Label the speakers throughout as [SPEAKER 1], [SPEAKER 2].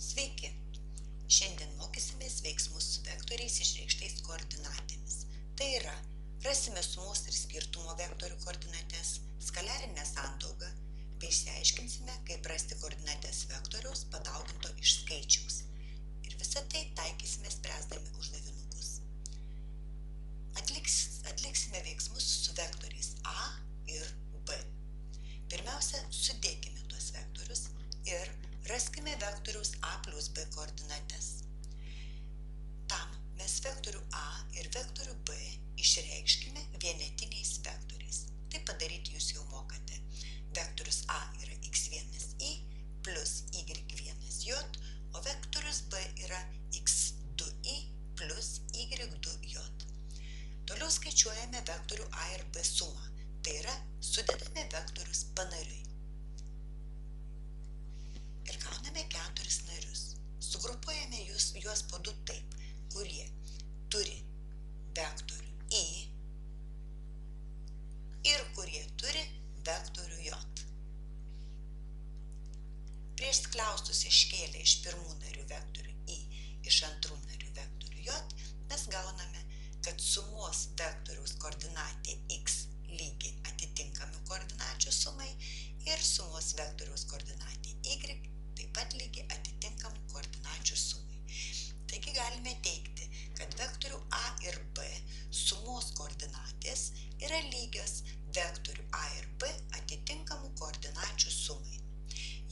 [SPEAKER 1] Sveiki! Šiandien mokysimės veiksmus su vektoriais išreikštais koordinatėmis. Tai yra, rasime sumos ir skirtumo vektorių koordinates, skaliarinę sandaugą, bei išsiaiškinsime, kaip rasti koordinates vektoriaus padauginto iš skaičiaus. Ir visą tai taikysime spręsdami uždavinukus. Atliksime veiksmus su vektoriais A ir B. Pirmiausia, sudėkime tuos vektorius ir raskime vektoriaus A plus B koordinates. Tam mes vektorių A ir vektorių B išreikškime vienetiniais vektoriais. Tai padaryti jūs jau mokate. Vektorius A yra x1i plus y1j, o vektorius B yra x2i plus y2j. Toliau skaičiuojame vektorių A ir B sumą. Tai yra, sudedame vektorius panariui. Ir gauname 4 narius. Sugrupuojame juos po 2 taip, kurie turi vektorių I ir kurie turi vektorių J. Prieš skliaustus iškėlę iš pirmų narių vektorių I, iš antrų narių vektorių J, mes gauname, kad sumos vektoriaus koordinatė x lygi atitinkamų koordinačių sumai ir sumos vektoriaus koordinatė y taip pat lygi atitinkamų koordinačių sumai. Taigi galime teigti, kad vektorių A ir B sumos koordinatės yra lygios vektorių A ir B atitinkamų koordinačių sumai.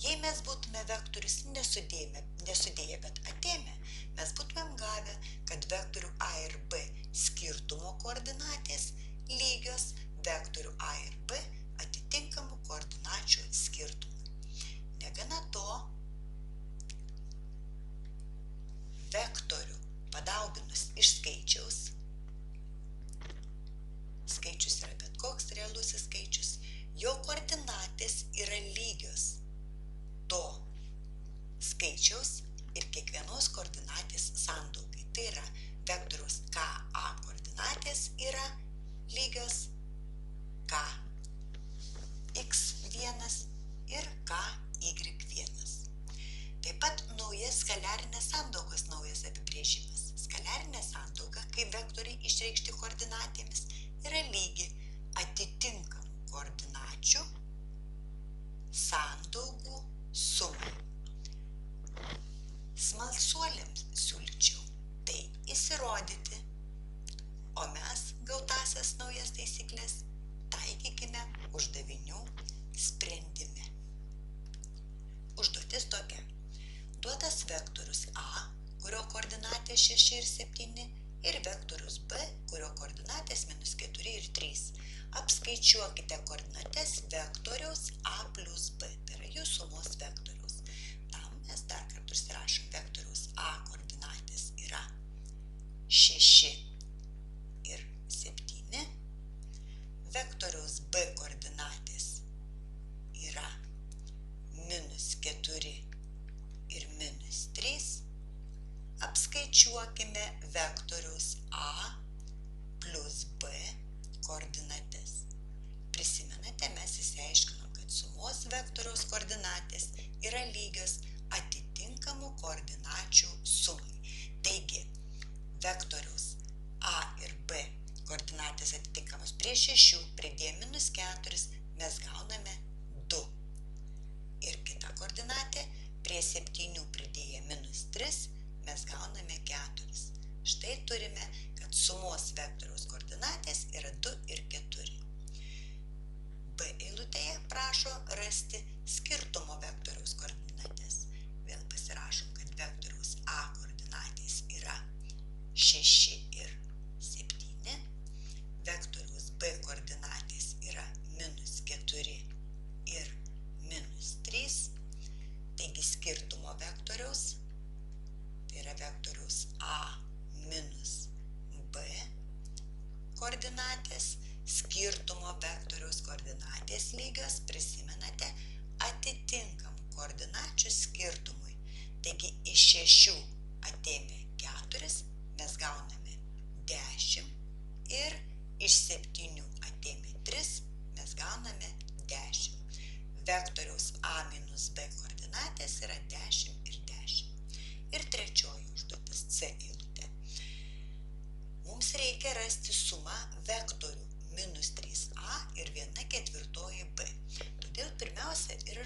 [SPEAKER 1] Jei mes būtume vektorius nesudėję, bet atėmę, mes būtumėm gavę, kad vektorių A ir B skirtumo koordinatės lygios vektorių A ir B atitinkamų koordinačių skirtumui. Negana to, vektorių padauginus iš skaičiaus, skaičius yra bet koks realusis skaičius, jo koordinatės yra lygios to skaičiaus ir kiekvienos koordinatės sandaugai. Tai yra, vektoriaus KA koordinatės yra lygios KX1 ir KY1. Taip pat naujas skaliarinės sandaugos naujas apibrėžimas. Skaliarinė sandauga, kai vektoriai išreikšti koordinatėmis, yra lygi atitinkamų koordinačių sandaugų sumai. Smalsuoliams siūlyčiau tai įsirodyti, o mes gautasias naujas taisyklės taikykime uždavinių sprendime. Užduotis tokia. Duotas vektorius A, kurio koordinatės 6 ir 7, ir vektorius B, kurio koordinatės -4 ir 3. Apskaičiuokite koordinates vektoriaus A plus B, tai yra jų sumos vektoriaus. Tam mes dar kartą užsirašom vektoriaus A koordinatės yra 6 ir 7, vektoriaus B koordinatės yra -4 ir -3, apskaičiuokime vektoriaus A plus B koordinates. Prisimenate, mes išsiaiškinom, kad sumos vektoriaus koordinatės yra lygios atitinkamų koordinačių sumai. Taigi, vektoriaus A ir B koordinatės atitinkamos prie 6, pridėję -4, mes gauname 2. Ir kita koordinatė, prie 7 pridėję -3, mes gauname 4. Štai turime, kad sumos vektoriaus koordinatės yra 2 ir 4. B eilutėje prašo rasti skirtumo vektoriaus koordinates. Vėl pasirašom, kad vektoriaus A koordinatės yra 6 ir 7, vektoriaus B koordinatės yra -4 ir -3, taigi skirtumo vektoriaus, tai yra vektoriaus A minus B koordinatės, skirtumo vektoriaus koordinatės lygios, prisimenate, atitinkamų koordinačių skirtumui. Taigi iš 6 atėmę 4, mes gauname 10 ir iš 7 atėmę 3, mes gauname 10. Vektoriaus A minus B koordinatės yra 10 ir 10.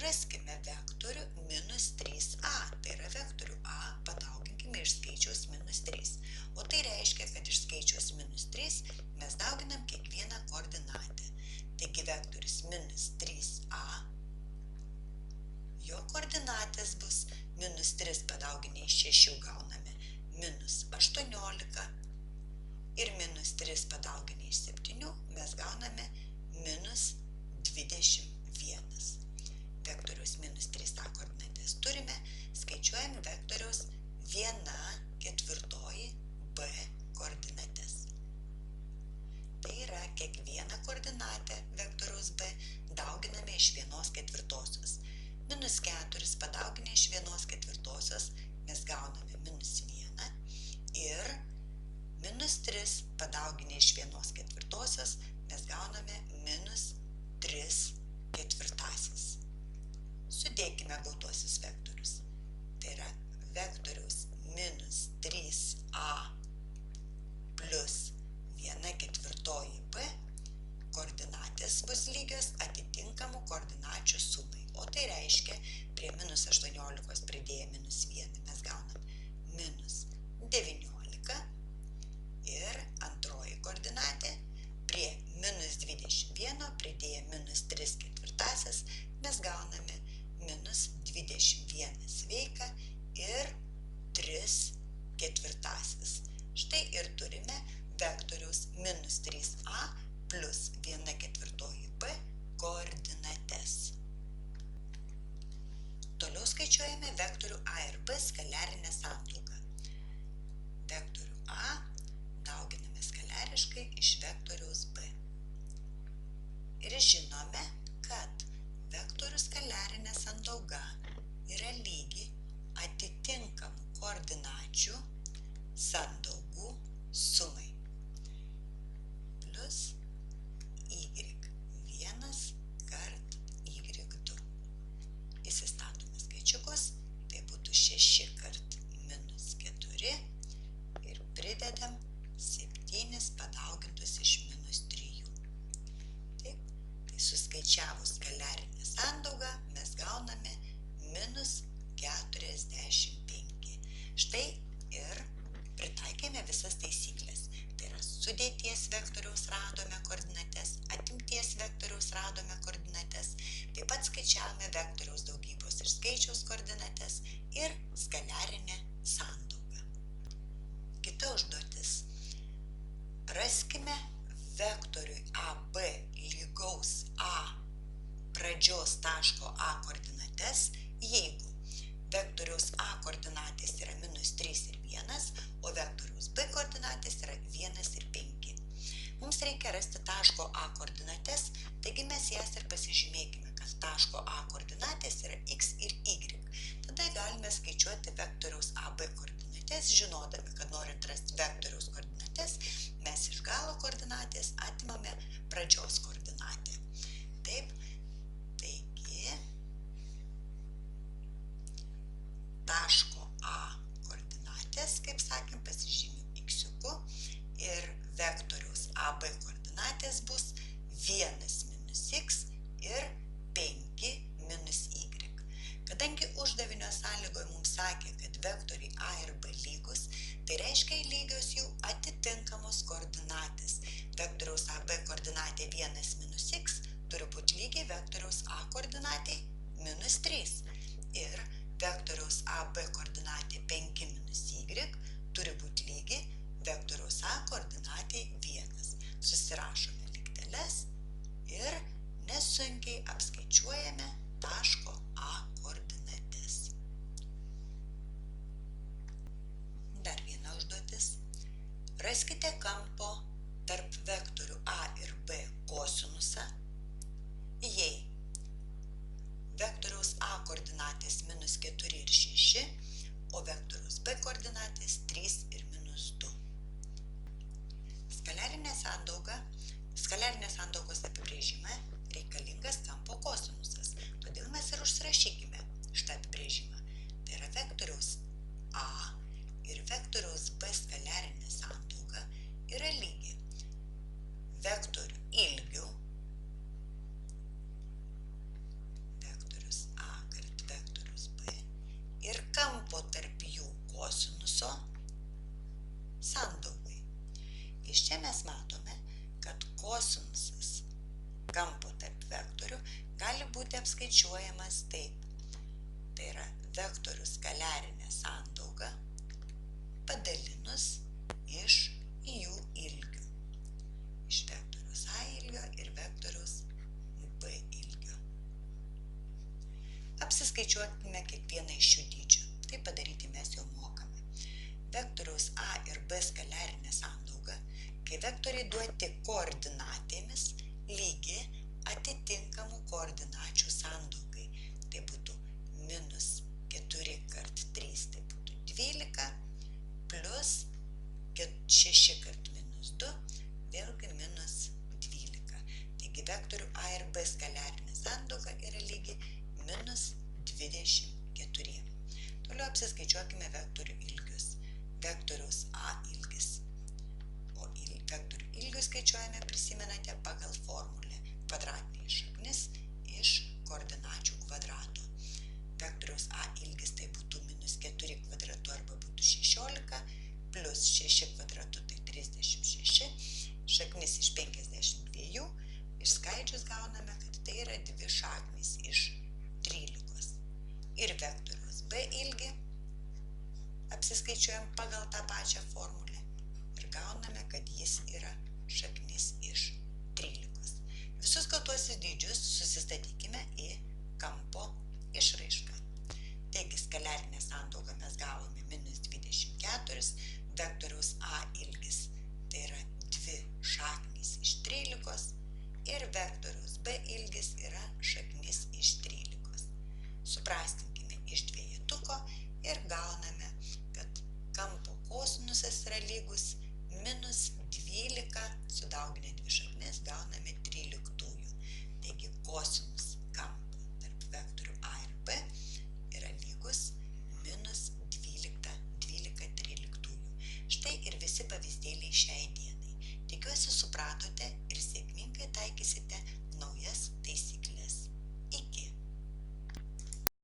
[SPEAKER 1] raskime vektorių minus 3a. Tai yra vektorių a padauginkime iš skaičiaus minus 3. O tai reiškia, kad iš skaičiaus minus 3 mes dauginam kiekvieną koordinatę. Taigi vektorius minus 3a, jo koordinatės bus minus 3 padauginę iš 6 gauname minus 18 ir minus 3 padauginę iš 7 mes gauname minus 21. Vektoriaus minus 3a koordinatės turime, skaičiuojame vektoriaus 1/4 b koordinatės. Tai yra kiekvieną koordinatę vektoriaus b dauginame iš 1/4. Minus 4 padauginę iš 1/4 mes gauname minus 1 ir minus 3 padauginę iš 1/4 mes gauname minus 3/4. Sudėkime gautuosius vektorius. Tai yra vektoriaus minus 3a plus 1/4 b koordinatės bus lygios atitinkamų koordinačių sumai. O tai reiškia, prie minus 18 pridėję minus 1 mes gaunam minus 19 ir antroji koordinatė prie minus 21 pridėję minus 3/4 mes gauname minus 21 sveika ir 3/4. Štai ir turime vektoriaus minus 3a plus 1/4 b koordinates. Toliau skaičiuojame vektorių a ir b skaliarinę santrauką. Vektorių a dauginame skaliariškai iš vektoriaus b. Ir žinome, kad vektorių skaliarinė santauga yra lygi atitinkamų koordinačių santaugų sumai plus y1 kart y2. Įsistatome skaičiukus, tai būtų 6 kart minus 4 ir pridedam 7 padaugintus iš minus 3. Taip, tai suskaičiavus skaliarinę santaugą mes gauname minus 45. Štai ir pritaikėme visas taisyklės. Tai yra sudėties vektoriaus radome koordinates, atimties vektoriaus radome koordinates, taip pat skaičiavome vektoriaus daugybos ir skaičiaus koordinates ir skaliarinę santaugą. Kita užduotis. Raskime vektoriui AB lygaus A pradžios taško A koordinates, jeigu vektoriaus A koordinatės yra minus 3 ir 1, o vektoriaus B koordinatės yra 1 ir 5. Mums reikia rasti taško A koordinates, taigi mes jas ir pasižymėkime, kad taško A koordinatės yra x ir y. Tada galime skaičiuoti vektoriaus AB koordinates, žinodami, kad norint rasti vektoriaus koordinates, mes iš galo koordinatės atimame pradžios koordinatę. Taip, taigi taško A koordinatės, kaip sakėm, pasižymiu x-iuku ir vektoriaus AB koordinatės bus 1 minus x ir 5 minus y. Kadangi uždavinio sąlygoje mums sakė, kad vektoriai A ir B lygus, tai reiškia lygios jų atitinkamos koordinatės. Vektoriaus AB koordinatė 1 minus x turi būti lygiai vektoriaus A koordinatė minus 3 ir vektoriaus AB koordinatė 5 minus y turi būti lygi vektoriaus A koordinatė 1. Susirašome lygteles ir nesunkiai apskaičiuojame taško A koordinates. Dar viena užduotis. Raskite kampo tarp vektorių A ir B kosinusą, jei vektoriaus A koordinatės minus 4 ir 6, o vektoriaus B koordinatės 3 ir minus 2. Skaliarinės santaugos apibrėžime reikalingas kampo kosinusas, todėl mes ir užsirašykime šitą apibrėžimą. Tai yra vektoriaus A ir vektoriaus B skaliarinė santauga skaičiuojamas taip. Tai yra vektorių skaliarinė sandauga padalinus iš jų ilgių. Iš vektoriaus A ilgio ir vektoriaus B ilgio. Apsiskaičiuokime kiekvieną iš šių dydžių. Tai padaryti mes jau mokame. Vektoriaus A ir B skaliarinė sandauga, kai vektoriai duoti koordinatėmis, lygi atitinkamų koordinačių sandaugai. Tai būtų minus 4 kart 3, tai būtų 12, plus 6 kart minus 2, vėlgi minus 12. Taigi vektorių A ir B skaliarinė sandauga yra lygi minus 24. Toliau apsiskaičiuokime vektorių ilgius. Vektoriaus A ilgis. O vektorių ilgius skaičiuojame, prisimenate, pagal formulę kvadratinė šaknis iš koordinačių kvadrato. Vektoriaus A ilgis tai būtų minus 4 kvadratu arba būtų 16, plus 6 kvadratu tai 36, šaknis iš 52, išskaidžius gauname, kad tai yra 2 šaknys iš 13. Ir vektoriaus B ilgį apsiskaičiuojam pagal tą pačią formulę ir gauname, kad jis yra šaknis iš 13. Visus gautuosius dydžius susistatykime į kampo išraišką. Taigi skaliarinę sandaugą mes gavome minus 24, vektoriaus A ilgis tai yra 2 šaknys iš 13 ir vektoriaus B ilgis yra šaknis iš 13. Suprastinkime iš dvejetuko ir gauname, kad kampo kosinusas yra lygus minus 12, sudauginę 2 šaknis gauname 13. Taigi kosinus